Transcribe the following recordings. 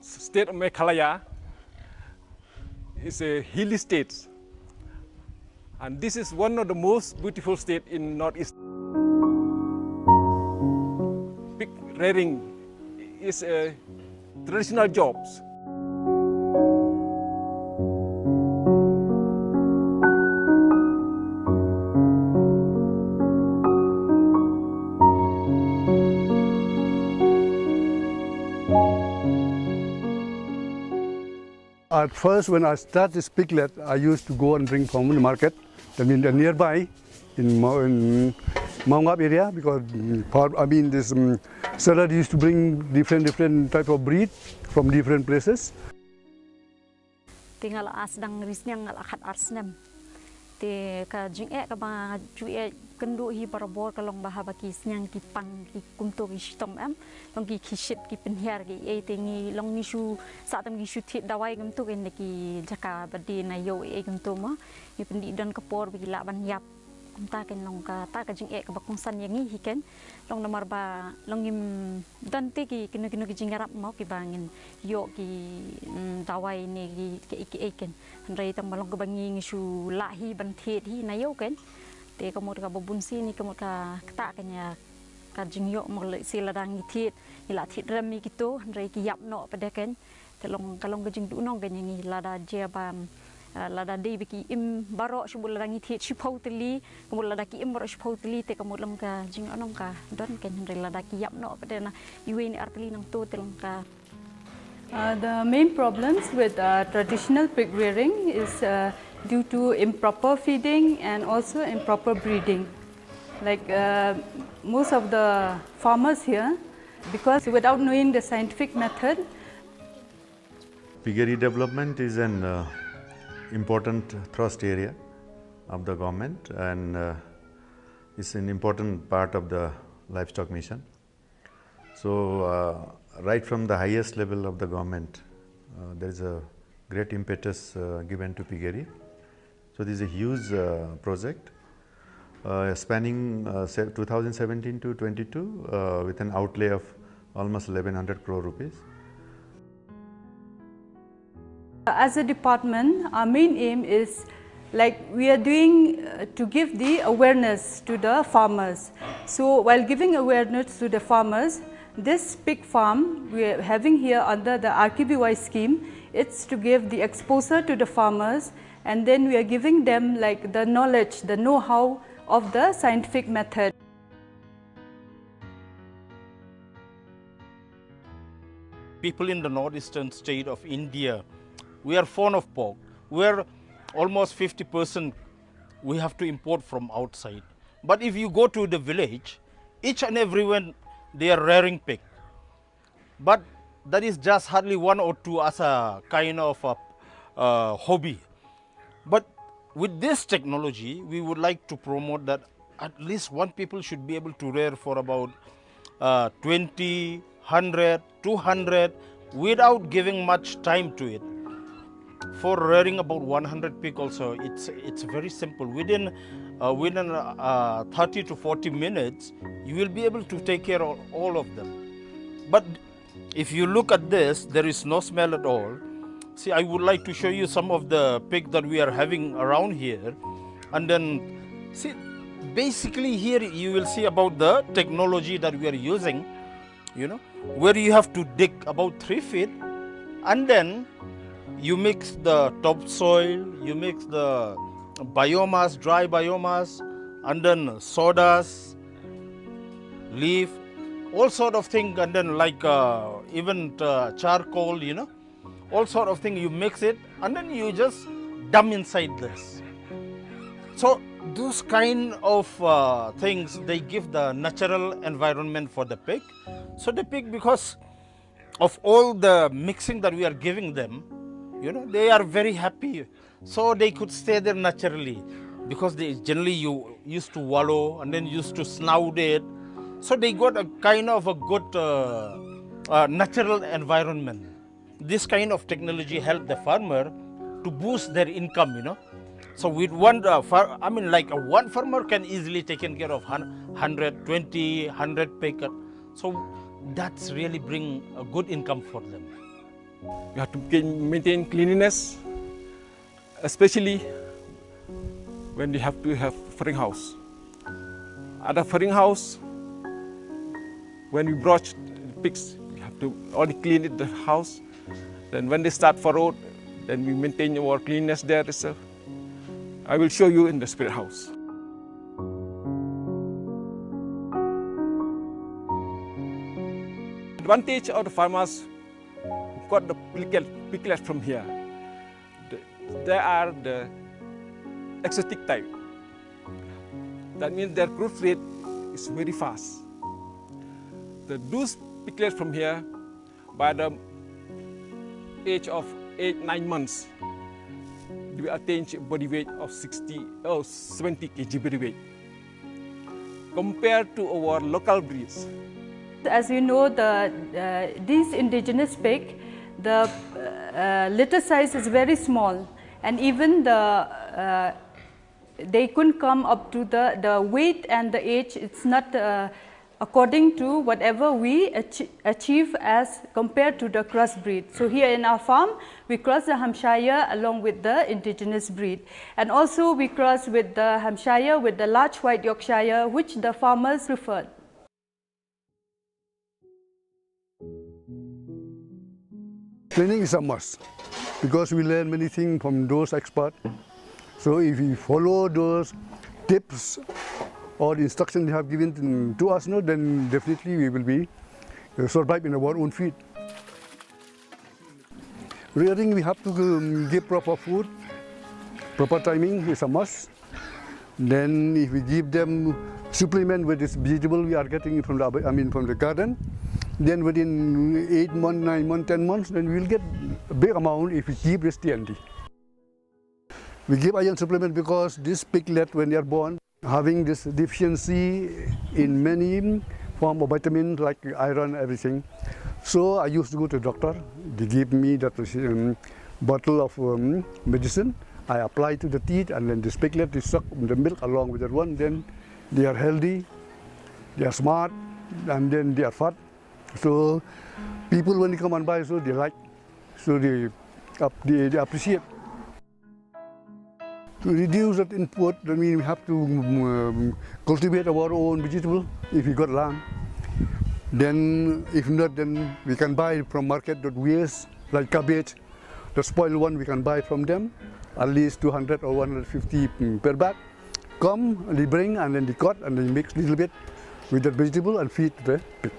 state of Meghalaya is a hilly state, and this is one of the most beautiful states in Northeast. Pig rearing is a traditional job. At first, when I started this piglet, I used to go and bring from the market. I mean, nearby in Mount area, because this seller used to bring different type of breed from different places. Tinggal asdang risnya ngal akhat arsnem. Te ka jing'e ka ba ju'e kendo hi barabor kalong bahaba kisnyang ki pang ki kumto ki shitom am long ki kishit ki penhiar ki e tingi long nishu satam ki shutit dawai kumto ken ki jaka badi na yo e kumto mo ni pendi don kapor bi laban yap kumta ken long ka ta ka jing'e ka bakung san yangi hiken long namar ba long im dan te ki kino ki jingarap mo ki bangin yo ki dawai ni ki eken rai tam malong ka bangi ngishu lahi ban the hi na yo ken te kamut ka babunsi ni kamut ka kta kanya ka jingyo mo sila dang ithit ila thit rami kito rai ki yap no padeken te long kalong ka jing du nong kanya ni lada jebam lada de biki im baro shubul dang ithit shipau teli kamut lada ki im baro shipau teli te kamut long ka jing onong ka don ken rai lada ki yap no padena iwe ni arteli nang to te long ka. The main problems with traditional pig rearing is due to improper feeding and also improper breeding. Like most of the farmers here, because without knowing the scientific method. Piggery development is an important thrust area of the government, and it's an important part of the livestock mission. So right from the highest level of the government, there is a great impetus given to piggery. So this is a huge project spanning 2017 to 22 with an outlay of almost 1100 crore rupees. As a department, our main aim is like we are doing to give the awareness to the farmers. So while giving awareness to the farmers, this pig farm we are having here under the RKBY scheme, it's to give the exposure to the farmers, and then we are giving them like the knowledge, the know-how of the scientific method. People in the northeastern state of India, we are fond of pork. We're almost 50% we have to import from outside. But if you go to the village, each and everyone they are rearing pig. But that is just hardly one or two as a kind of a hobby. But with this technology, we would like to promote that at least one people should be able to rear for about 20, 100, 200 without giving much time to it. For rearing about 100 pig also, it's very simple. Within 30 to 40 minutes, you will be able to take care of all of them. But if you look at this, there is no smell at all. See, I would like to show you some of the pig that we are having around here. And then, see, basically here you will see about the technology that we are using, you know, where you have to dig about 3 feet, and then you mix the topsoil, you mix the biomass, dry biomass, and then sawdust, leaf, all sort of thing, and then like even charcoal, you know, all sort of thing, you mix it, and then you just dump inside this. So those kind of things, they give the natural environment for the pig. So the pig, because of all the mixing that we are giving them, you know, they are very happy. So they could stay there naturally, because they generally used to wallow and then used to snout it. So they got a kind of a good natural environment. This kind of technology helped the farmer to boost their income, you know. So with one, one farmer can easily take care of 120, 100 pig. So that's really bring a good income for them. We have to maintain cleanliness, especially when we have to have ferrying house. At the ferrying house, when we broach the pigs, we have to only clean it, the house. Then when they start for road, then we maintain our cleanliness there itself. I will show you in the spirit house. Advantage of the farmers who got the piglet from here. They are the exotic type. That means their growth rate is very fast. Those piglets from here, by the age of 8-9 months, they will attain a body weight of 70 kg body weight. Compared to our local breeds. As you know, these indigenous pig, the litter size is very small, and even they couldn't come up to the weight and the age. It's not according to whatever we achieve as compared to the crossbreed. So here in our farm, we cross the Hampshire along with the indigenous breed, and also we cross with the Hampshire with the large white Yorkshire, which the farmers preferred. Training is a must because we learn many things from those experts. So if we follow those tips or instructions they have given to us, then definitely we will be survive in our own feet. Rearing, we have to give proper food, proper timing is a must. Then if we give them supplement with this vegetable we are getting from the garden, then within 8 months, 9 months, 10 months, then we will get a big amount if we keep this TNT. We give iron supplement because this piglet, when they are born, having this deficiency in many form of vitamins like iron, everything. So I used to go to the doctor. They give me that bottle of medicine. I apply to the teeth, and then this piglet is suck the milk along with that one. Then they are healthy, they are smart, and then they are fat. So people, when they come and buy, so they like, so they appreciate. To reduce that input, I mean, we have to cultivate our own vegetable if we got land. Then, if not, then we can buy from market that waste, like cabbage, the spoiled one we can buy from them, at least 200 or 150 per bag. Come, and they bring, and then they cut, and they mix a little bit with that vegetable and feed the pig.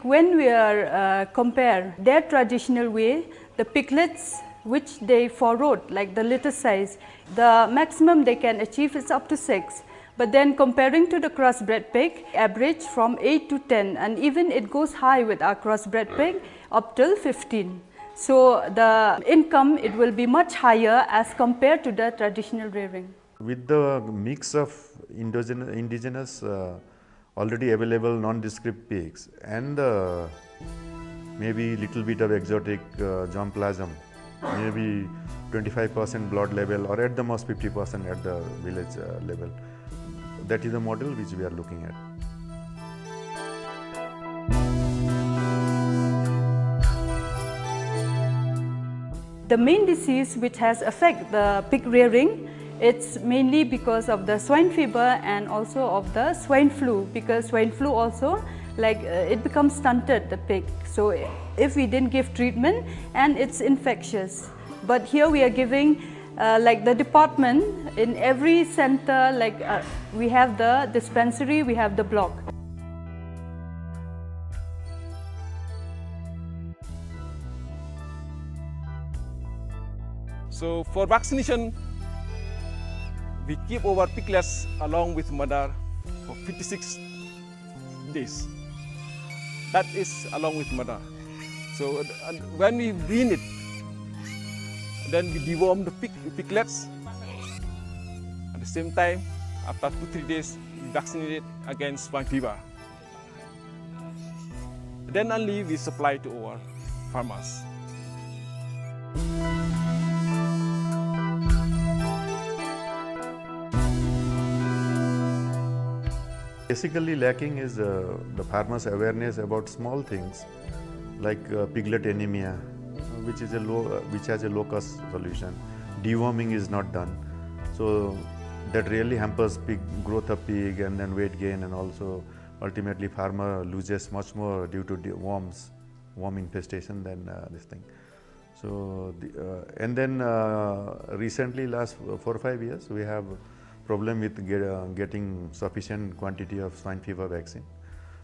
When we are compare their traditional way, the piglets which they forward, like the litter size, the maximum they can achieve is up to 6. But then comparing to the crossbred pig, average from 8 to 10, and even it goes high with our crossbred pig up till 15. So the income, it will be much higher as compared to the traditional rearing. With the mix of indigenous already available nondescript pigs and maybe little bit of exotic germplasm, maybe 25% blood level or at the most 50% at the village level. That is the model which we are looking at. The main disease which has affected the pig rearing, it's mainly because of the swine fever and also of the swine flu, because swine flu also, like it becomes stunted, the pig. So if we didn't give treatment, and it's infectious. But here we are giving, like the department, in every center, like we have the dispensary, we have the block. So for vaccination, we keep our piglets along with mother for 56 days. That is along with mother. So when we wean it, then we deworm the piglets. At the same time, after 2-3 days, we vaccinate it against swine fever. Then only we supply to our farmers. Basically lacking is the farmers' awareness about small things like piglet anemia, which has a low-cost solution. Deworming is not done, so that really hampers growth of pig and then weight gain, and also ultimately farmer loses much more due to worm infestation than this thing. So and then recently, last 4 or 5 years, we have problem with getting sufficient quantity of swine fever vaccine.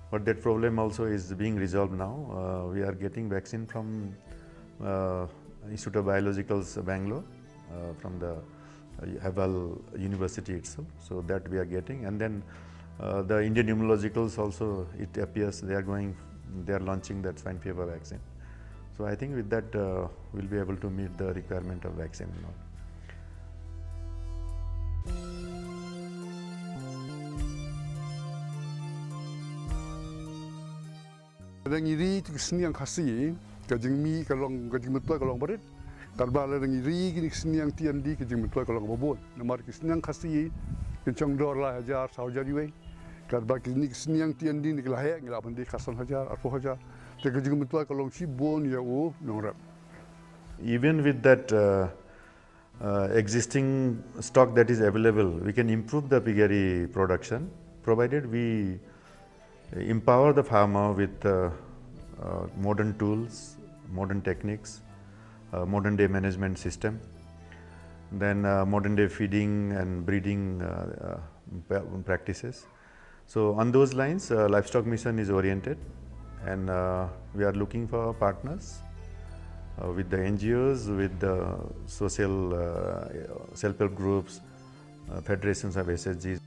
But that problem also is being resolved now. We are getting vaccine from Institute of Biologicals, Bangalore, from the Haval University itself. So that we are getting, and then the Indian Immunologicals also, it appears they are launching that swine fever vaccine. So I think with that we'll be able to meet the requirement of vaccine now. Đang iri tu seniang khasi, kajing mi kalong kajing betul kalong berit, karbala đang iri kini seniang tian di kajing betul kalong babon. Namar seniang khasi, kencang $1 hajar, $1,000 juga. Karbala kini seniang tian di ni kelahek, ngelapan di kasan hajar, arpo hajar. Tapi kajing betul kalong si bon ya nongrap. Even with that existing stock that is available, we can improve the piggery production, provided we empower the farmer with modern tools, modern techniques, modern day management system, then modern day feeding and breeding practices. So on those lines, Livestock Mission is oriented, and we are looking for partners with the NGOs, with the social self-help groups, federations of SSGs.